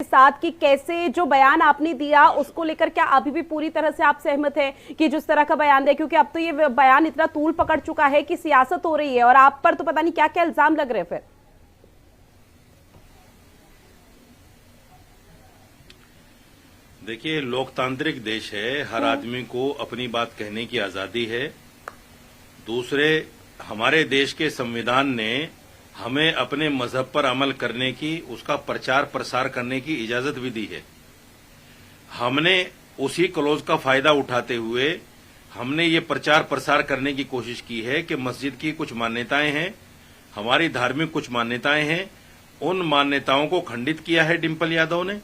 साथ कि कैसे जो बयान आपने दिया उसको लेकर क्या अभी भी पूरी तरह से आप सहमत हैं कि जिस तरह का बयान दे, क्योंकि अब तो ये बयान इतना तूल पकड़ चुका है कि सियासत हो रही है और आप पर तो पता नहीं क्या क्या इल्जाम लग रहे हैं फिर। देखिए, लोकतांत्रिक देश है, हर आदमी को अपनी बात कहने की आजादी है। दूसरे, हमारे देश के संविधान ने हमें अपने मजहब पर अमल करने की, उसका प्रचार प्रसार करने की इजाजत भी दी है। हमने उसी क्लॉज का फायदा उठाते हुए हमने ये प्रचार प्रसार करने की कोशिश की है कि मस्जिद की कुछ मान्यताएं हैं, हमारी धार्मिक कुछ मान्यताएं हैं, उन मान्यताओं को खंडित किया है डिंपल यादव ने।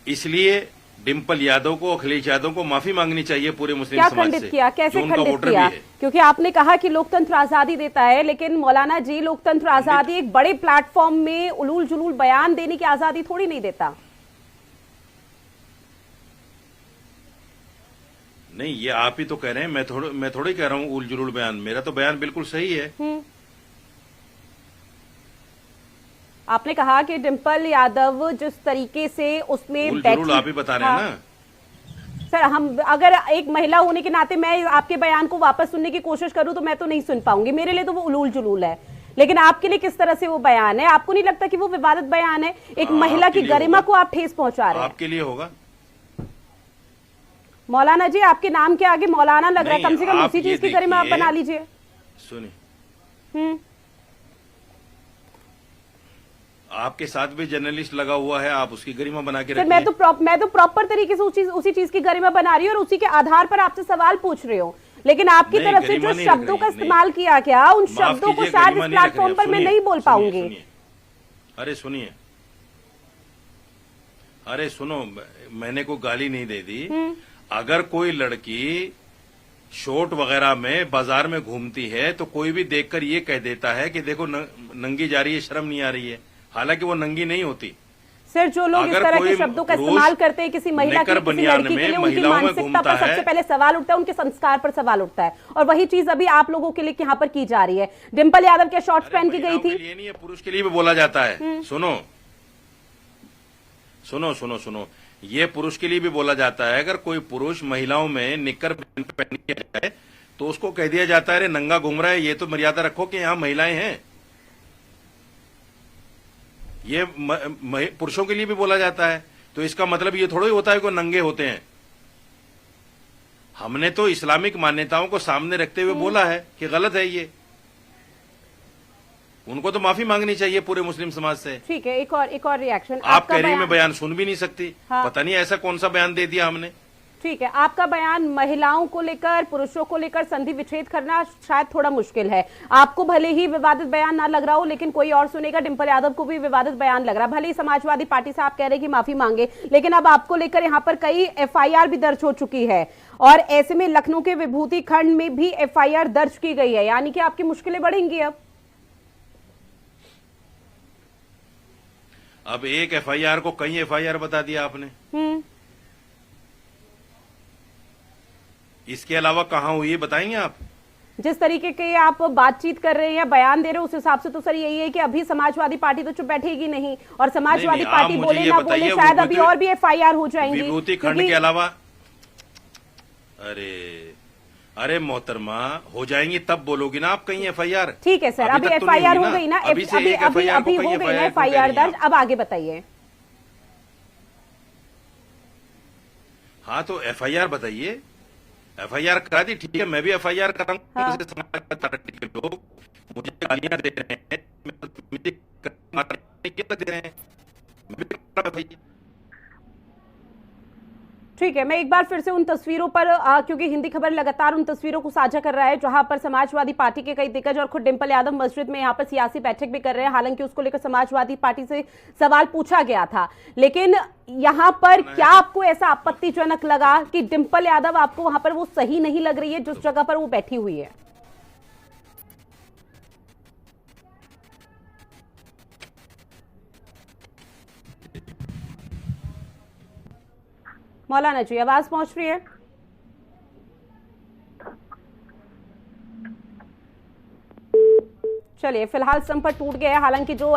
इसलिए डिंपल यादव को, अखिलेश यादव को माफी मांगनी चाहिए पूरे मुस्लिम समाज से। खंडित किया, कैसे खंडित किया? क्योंकि आपने कहा कि लोकतंत्र आजादी देता है, लेकिन मौलाना जी लोकतंत्र आजादी एक बड़े प्लेटफॉर्म में उलूल जुलूल बयान देने की आजादी थोड़ी नहीं देता। नहीं, ये आप ही तो कह रहे हैं, मैं थोड़ी कह रहा हूं उल जुलूल बयान। मेरा तो बयान बिल्कुल सही है। आपने कहा कि डिंपल यादव जिस तरीके से उसमें बैठी, आप ही बता रहे हैं ना सर। हम अगर एक महिला होने के नाते मैं आपके बयान को वापस सुनने की कोशिश करूं तो मैं तो नहीं सुन पाऊंगी, मेरे लिए तो वो उलूल जुलूल है। लेकिन आपके लिए किस तरह से वो बयान है? आपको नहीं लगता कि वो विवादित बयान है? एक महिला की गरिमा को आप ठेस पहुंचा रहे हैं। आपके लिए होगा मौलाना जी, आपके नाम के आगे मौलाना लग रहा है, कम से कम उसी चीज की गरिमा आप बना लीजिए। सुनिए, आपके साथ भी जर्नलिस्ट लगा हुआ है, आप उसकी गरिमा बना के रखिए। मैं तो प्रॉपर तरीके से उसी चीज की गरिमा बना रही हूँ और उसी के आधार पर आपसे सवाल पूछ रही हूँ। लेकिन आपकी तरफ से जो शब्दों का इस्तेमाल किया गया, उन शब्दों को शायद इस प्लेटफॉर्म पर मैं नहीं बोल पाऊंगी। अरे सुनिए, अरे सुनो, मैंने कोई गाली नहीं दे दी। अगर कोई लड़की शॉर्ट वगैरह में बाजार में घूमती है तो कोई भी देखकर ये कह देता है कि देखो नंगी जा रही है, शर्म नहीं आ रही है, हालांकि वो नंगी नहीं होती। सर, जो लोग इस तरह के शब्दों का इस्तेमाल करते हैं किसी महिला की, किसी लड़की के लिए, उनकी मानसिकता पर सबसे पहले सवाल उठता है, उनके संस्कार पर सवाल उठता है। और वही चीज अभी आप लोगों के लिए यहाँ पर की जा रही है। डिंपल यादव क्या शॉर्ट्स पहन की गई थी? ये नहीं है, पुरुष के लिए भी बोला जाता है। सुनो सुनो सुनो सुनो, ये पुरुष के लिए भी बोला जाता है। अगर कोई पुरुष महिलाओं में निक्कर पहन के जाए तो उसको कह दिया जाता है, अरे नंगा घूम रहा है, ये तो मर्यादा रखो कि यहाँ महिलाएं हैं। ये पुरुषों के लिए भी बोला जाता है, तो इसका मतलब ये थोड़ा ही होता है कि नंगे होते हैं। हमने तो इस्लामिक मान्यताओं को सामने रखते हुए बोला है कि गलत है ये। उनको तो माफी मांगनी चाहिए पूरे मुस्लिम समाज से। ठीक है, एक और रिएक्शन। आप कह रही हैं मैं बयान सुन भी नहीं सकती। हाँ। पता नहीं ऐसा कौन सा बयान दे दिया हमने। ठीक है, आपका बयान महिलाओं को लेकर, पुरुषों को लेकर संधि विच्छेद करना शायद थोड़ा मुश्किल है। आपको भले ही विवादित बयान ना लग रहा हो, लेकिन कोई और सुनेगा, डिंपल यादव को भी विवादित बयान लग रहा है। भले ही समाजवादी पार्टी से आप कह रहे हैं कि माफी मांगे, लेकिन अब आपको लेकर यहाँ पर कई FIR भी दर्ज हो चुकी है और ऐसे में लखनऊ के विभूति खंड में भी FIR दर्ज की गई है, यानी कि आपकी मुश्किलें बढ़ेंगी। अब एक FIR को कई FIR बता दिया आपने। इसके अलावा कहां हुई है बताएंगे आप? जिस तरीके के आप बातचीत कर रहे हैं, बयान दे रहे हैं, उस हिसाब से तो सर यही है कि अभी समाजवादी पार्टी तो चुप बैठेगी नहीं, और समाजवादी पार्टी बोले ना बोले शायद अभी और भी FIR हो जाएंगी विभूति खंड के अलावा। अरे मोहतरमा, हो जाएंगी तब बोलोगी ना आप कहीं FIR। ठीक है सर, अभी FIR हो गई ना, अभी हो गई ना FIR दर्ज। अब आगे बताइए। हाँ, तो FIR बताइए। FIR करा दी, ठीक है, मैं भी FIR कराऊंगा। हाँ। के लोग मुझे गालियां दे रहे हैं, मुझे दे रहे हैं, मैं भी। ठीक है, मैं एक बार फिर से उन तस्वीरों पर, क्योंकि हिंदी खबर लगातार उन तस्वीरों को साझा कर रहा है जहां पर समाजवादी पार्टी के कई दिग्गज और खुद डिंपल यादव मस्जिद में यहां पर सियासी बैठक भी कर रहे हैं। हालांकि उसको लेकर समाजवादी पार्टी से सवाल पूछा गया था, लेकिन यहां पर क्या आपको ऐसा आपत्तिजनक लगा कि डिंपल यादव आपको वहां पर वो सही नहीं लग रही है जिस जगह पर वो बैठी हुई है? मौलाना जी, आवाज पहुंच रही है? चलिए, फिलहाल संपर्क टूट गया है। हालांकि जो